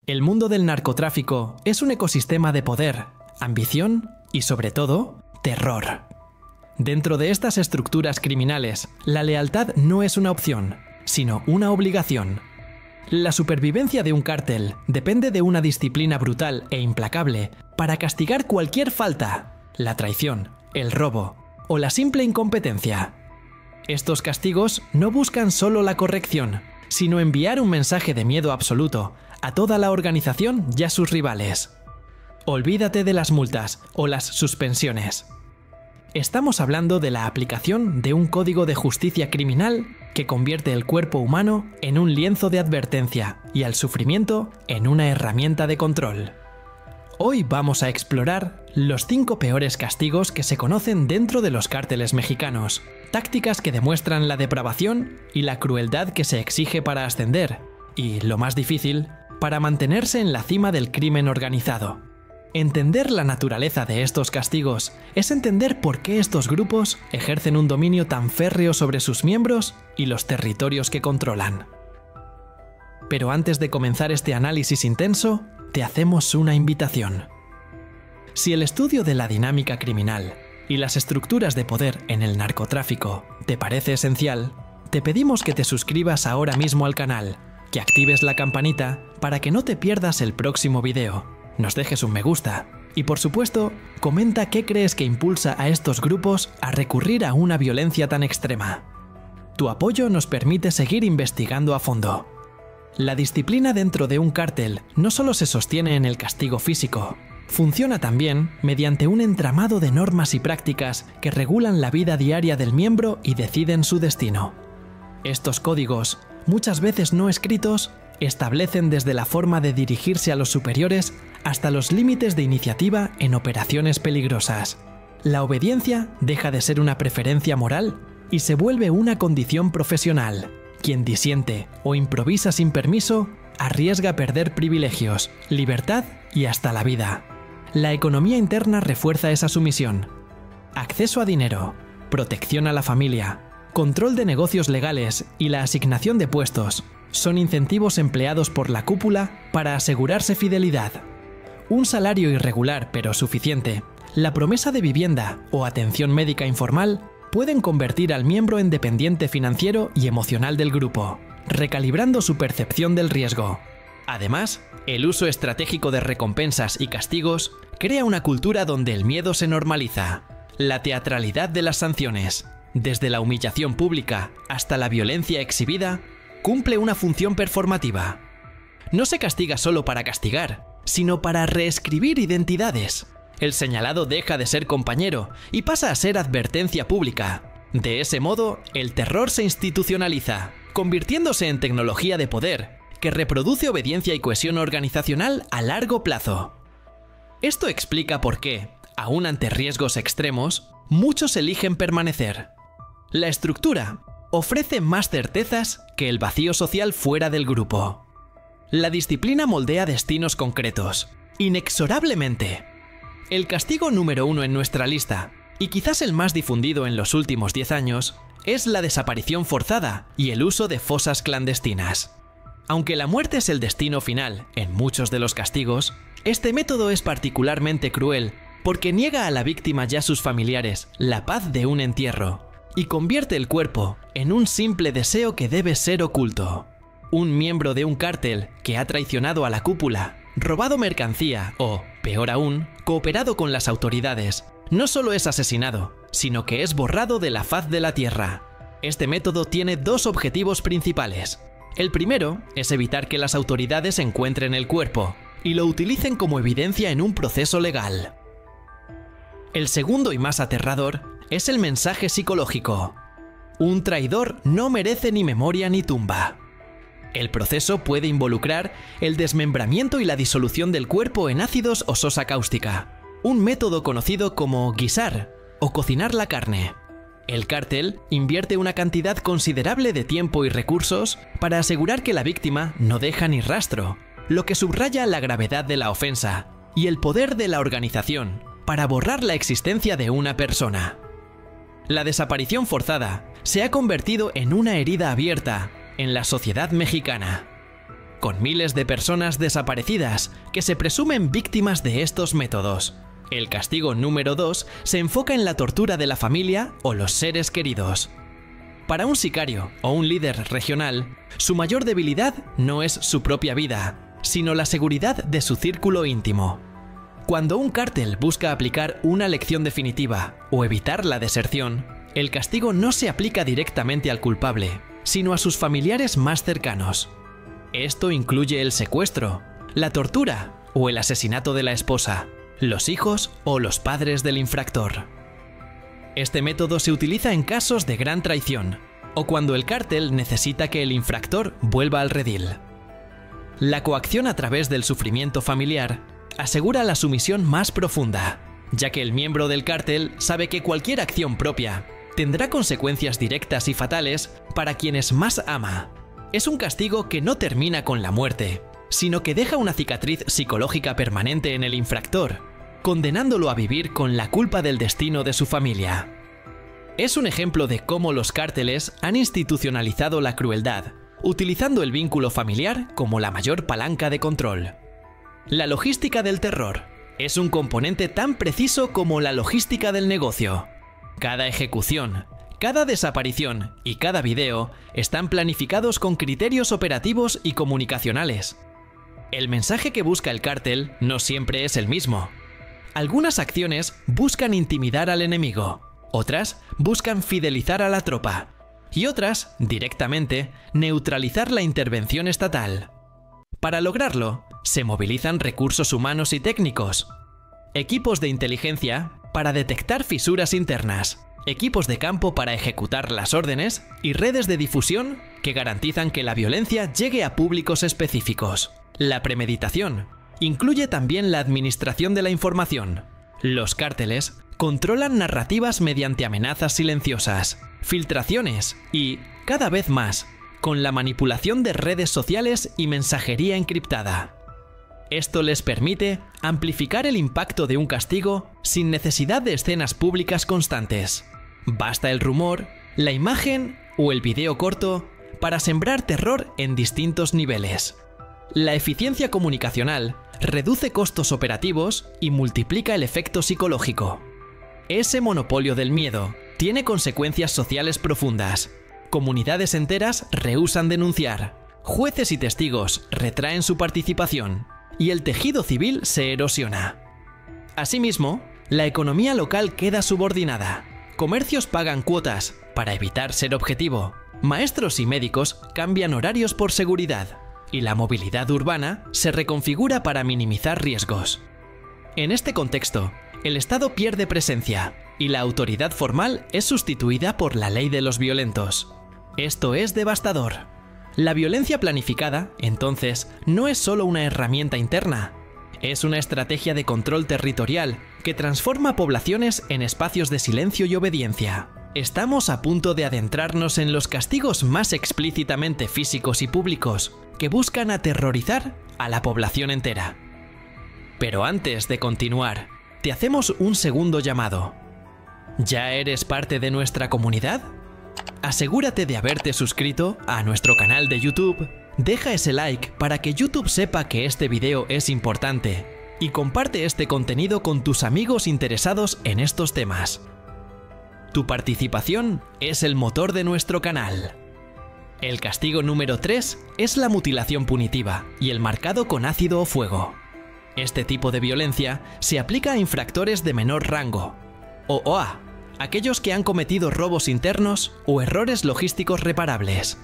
El mundo del narcotráfico es un ecosistema de poder, ambición y, sobre todo, terror. Dentro de estas estructuras criminales, la lealtad no es una opción, sino una obligación. La supervivencia de un cártel depende de una disciplina brutal e implacable para castigar cualquier falta, la traición, el robo o la simple incompetencia. Estos castigos no buscan solo la corrección, sino enviar un mensaje de miedo absoluto a toda la organización y a sus rivales. Olvídate de las multas o las suspensiones. Estamos hablando de la aplicación de un código de justicia criminal que convierte el cuerpo humano en un lienzo de advertencia y al sufrimiento en una herramienta de control. Hoy vamos a explorar los 5 peores castigos que se conocen dentro de los cárteles mexicanos, tácticas que demuestran la depravación y la crueldad que se exige para ascender, y, lo más difícil, para mantenerse en la cima del crimen organizado. Entender la naturaleza de estos castigos es entender por qué estos grupos ejercen un dominio tan férreo sobre sus miembros y los territorios que controlan. Pero antes de comenzar este análisis intenso, te hacemos una invitación. Si el estudio de la dinámica criminal y las estructuras de poder en el narcotráfico te parece esencial, te pedimos que te suscribas ahora mismo al canal, que actives la campanita para que no te pierdas el próximo video, nos dejes un me gusta y, por supuesto, comenta qué crees que impulsa a estos grupos a recurrir a una violencia tan extrema. Tu apoyo nos permite seguir investigando a fondo. La disciplina dentro de un cártel no solo se sostiene en el castigo físico, funciona también mediante un entramado de normas y prácticas que regulan la vida diaria del miembro y deciden su destino. Estos códigos, muchas veces no escritos, establecen desde la forma de dirigirse a los superiores hasta los límites de iniciativa en operaciones peligrosas. La obediencia deja de ser una preferencia moral y se vuelve una condición profesional. Quien disiente o improvisa sin permiso arriesga perder privilegios, libertad y hasta la vida. La economía interna refuerza esa sumisión. Acceso a dinero, protección a la familia, control de negocios legales y la asignación de puestos son incentivos empleados por la cúpula para asegurarse fidelidad. Un salario irregular pero suficiente, la promesa de vivienda o atención médica informal pueden convertir al miembro en dependiente financiero y emocional del grupo, recalibrando su percepción del riesgo. Además, el uso estratégico de recompensas y castigos crea una cultura donde el miedo se normaliza. La teatralidad de las sanciones, desde la humillación pública hasta la violencia exhibida, cumple una función performativa. No se castiga solo para castigar, sino para reescribir identidades. El señalado deja de ser compañero y pasa a ser advertencia pública. De ese modo, el terror se institucionaliza, convirtiéndose en tecnología de poder, que reproduce obediencia y cohesión organizacional a largo plazo. Esto explica por qué, aún ante riesgos extremos, muchos eligen permanecer. La estructura ofrece más certezas que el vacío social fuera del grupo. La disciplina moldea destinos concretos, inexorablemente. El castigo número 1 en nuestra lista, y quizás el más difundido en los últimos 10 años, es la desaparición forzada y el uso de fosas clandestinas. Aunque la muerte es el destino final en muchos de los castigos, este método es particularmente cruel porque niega a la víctima y a sus familiares la paz de un entierro y convierte el cuerpo en un simple deseo que debe ser oculto. Un miembro de un cártel que ha traicionado a la cúpula, robado mercancía o, peor aún, cooperado con las autoridades, no solo es asesinado, sino que es borrado de la faz de la tierra. Este método tiene 2 objetivos principales. El primero es evitar que las autoridades encuentren el cuerpo y lo utilicen como evidencia en un proceso legal. El segundo y más aterrador es el mensaje psicológico. Un traidor no merece ni memoria ni tumba. El proceso puede involucrar el desmembramiento y la disolución del cuerpo en ácidos o sosa cáustica, un método conocido como guisar o cocinar la carne. El cártel invierte una cantidad considerable de tiempo y recursos para asegurar que la víctima no deja ni rastro, lo que subraya la gravedad de la ofensa y el poder de la organización para borrar la existencia de una persona. La desaparición forzada se ha convertido en una herida abierta en la sociedad mexicana. con miles de personas desaparecidas que se presumen víctimas de estos métodos. El castigo número 2 se enfoca en la tortura de la familia o los seres queridos. Para un sicario o un líder regional, su mayor debilidad no es su propia vida, sino la seguridad de su círculo íntimo. Cuando un cártel busca aplicar una lección definitiva o evitar la deserción, el castigo no se aplica directamente al culpable, sino a sus familiares más cercanos. Esto incluye el secuestro, la tortura o el asesinato de la esposa, los hijos o los padres del infractor. Este método se utiliza en casos de gran traición o cuando el cártel necesita que el infractor vuelva al redil. La coacción a través del sufrimiento familiar asegura la sumisión más profunda, ya que el miembro del cártel sabe que cualquier acción propia tendrá consecuencias directas y fatales para quienes más ama. Es un castigo que no termina con la muerte, sino que deja una cicatriz psicológica permanente en el infractor, condenándolo a vivir con la culpa del destino de su familia. Es un ejemplo de cómo los cárteles han institucionalizado la crueldad, utilizando el vínculo familiar como la mayor palanca de control. La logística del terror es un componente tan preciso como la logística del negocio. Cada ejecución, cada desaparición y cada video están planificados con criterios operativos y comunicacionales. El mensaje que busca el cártel no siempre es el mismo. Algunas acciones buscan intimidar al enemigo, otras buscan fidelizar a la tropa y otras, directamente, neutralizar la intervención estatal. Para lograrlo, se movilizan recursos humanos y técnicos, equipos de inteligencia para detectar fisuras internas, equipos de campo para ejecutar las órdenes y redes de difusión que garantizan que la violencia llegue a públicos específicos. La premeditación incluye también la administración de la información. Los cárteles controlan narrativas mediante amenazas silenciosas, filtraciones y, cada vez más, con la manipulación de redes sociales y mensajería encriptada. Esto les permite amplificar el impacto de un castigo sin necesidad de escenas públicas constantes. Basta el rumor, la imagen o el video corto para sembrar terror en distintos niveles. La eficiencia comunicacional reduce costos operativos y multiplica el efecto psicológico. Ese monopolio del miedo tiene consecuencias sociales profundas. Comunidades enteras rehúsan denunciar, jueces y testigos retraen su participación y el tejido civil se erosiona. Asimismo, la economía local queda subordinada. Comercios pagan cuotas para evitar ser objetivo. Maestros y médicos cambian horarios por seguridad. Y la movilidad urbana se reconfigura para minimizar riesgos. En este contexto, el Estado pierde presencia y la autoridad formal es sustituida por la ley de los violentos. Esto es devastador. La violencia planificada, entonces, no es solo una herramienta interna, es una estrategia de control territorial que transforma poblaciones en espacios de silencio y obediencia. Estamos a punto de adentrarnos en los castigos más explícitamente físicos y públicos, que buscan aterrorizar a la población entera. Pero antes de continuar, te hacemos un segundo llamado. ¿Ya eres parte de nuestra comunidad? Asegúrate de haberte suscrito a nuestro canal de YouTube, deja ese like para que YouTube sepa que este video es importante y comparte este contenido con tus amigos interesados en estos temas. Tu participación es el motor de nuestro canal. El castigo número 3 es la mutilación punitiva y el marcado con ácido o fuego. Este tipo de violencia se aplica a infractores de menor rango, o OA, aquellos que han cometido robos internos o errores logísticos reparables.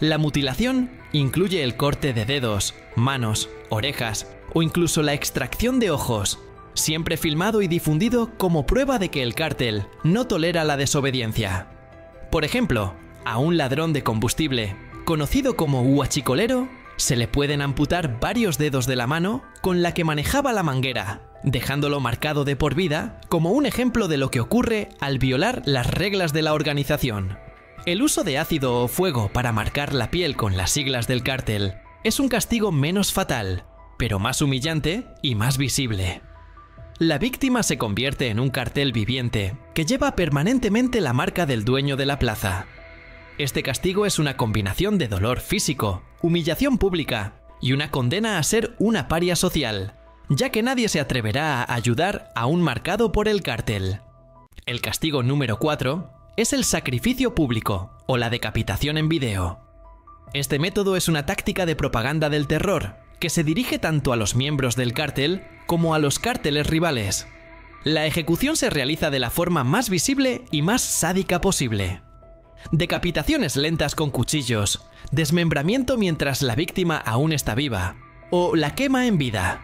La mutilación incluye el corte de dedos, manos, orejas o incluso la extracción de ojos, siempre filmado y difundido como prueba de que el cártel no tolera la desobediencia. Por ejemplo, a un ladrón de combustible, conocido como huachicolero, se le pueden amputar varios dedos de la mano con la que manejaba la manguera, dejándolo marcado de por vida como un ejemplo de lo que ocurre al violar las reglas de la organización. El uso de ácido o fuego para marcar la piel con las siglas del cártel es un castigo menos fatal, pero más humillante y más visible. La víctima se convierte en un cartel viviente que lleva permanentemente la marca del dueño de la plaza. Este castigo es una combinación de dolor físico, humillación pública y una condena a ser una paria social, ya que nadie se atreverá a ayudar a un marcado por el cártel. El castigo número 4 es el sacrificio público o la decapitación en vídeo. Este método es una táctica de propaganda del terror que se dirige tanto a los miembros del cártel como a los cárteles rivales. La ejecución se realiza de la forma más visible y más sádica posible. Decapitaciones lentas con cuchillos, desmembramiento mientras la víctima aún está viva, o la quema en vida.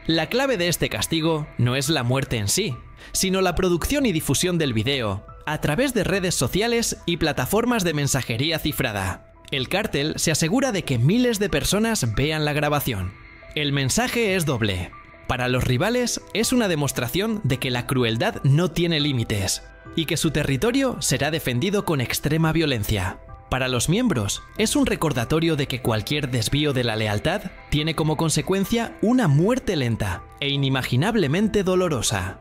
La clave de este castigo no es la muerte en sí, sino la producción y difusión del vídeo a través de redes sociales y plataformas de mensajería cifrada. El cártel se asegura de que miles de personas vean la grabación. El mensaje es doble. Para los rivales es una demostración de que la crueldad no tiene límites y que su territorio será defendido con extrema violencia. Para los miembros es un recordatorio de que cualquier desvío de la lealtad tiene como consecuencia una muerte lenta e inimaginablemente dolorosa.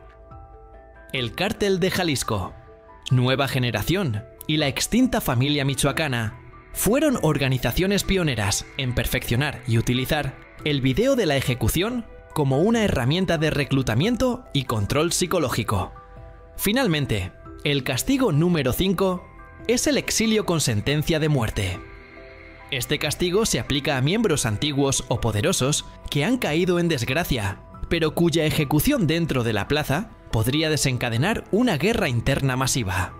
El Cártel de Jalisco, Nueva Generación y la extinta Familia Michoacana fueron organizaciones pioneras en perfeccionar y utilizar el video de la ejecución como una herramienta de reclutamiento y control psicológico. Finalmente, el castigo número 5 es el exilio con sentencia de muerte. Este castigo se aplica a miembros antiguos o poderosos que han caído en desgracia, pero cuya ejecución dentro de la plaza podría desencadenar una guerra interna masiva.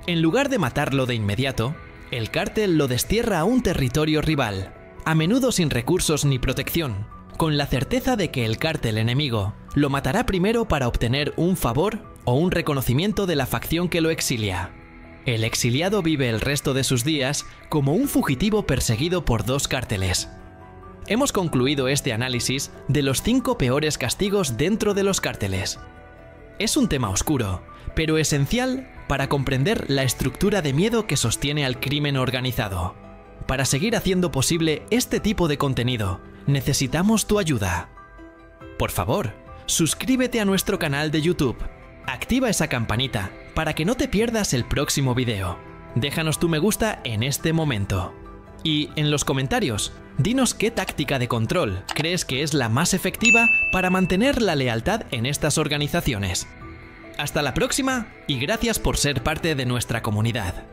En lugar de matarlo de inmediato, el cártel lo destierra a un territorio rival, a menudo sin recursos ni protección, con la certeza de que el cártel enemigo lo matará primero para obtener un favor o un reconocimiento de la facción que lo exilia. El exiliado vive el resto de sus días como un fugitivo perseguido por dos cárteles. Hemos concluido este análisis de los 5 peores castigos dentro de los cárteles. Es un tema oscuro, pero esencial para comprender la estructura de miedo que sostiene al crimen organizado. Para seguir haciendo posible este tipo de contenido, necesitamos tu ayuda. Por favor, suscríbete a nuestro canal de YouTube. Activa esa campanita para que no te pierdas el próximo video. Déjanos tu me gusta en este momento. Y en los comentarios, dinos qué táctica de control crees que es la más efectiva para mantener la lealtad en estas organizaciones. Hasta la próxima y gracias por ser parte de nuestra comunidad.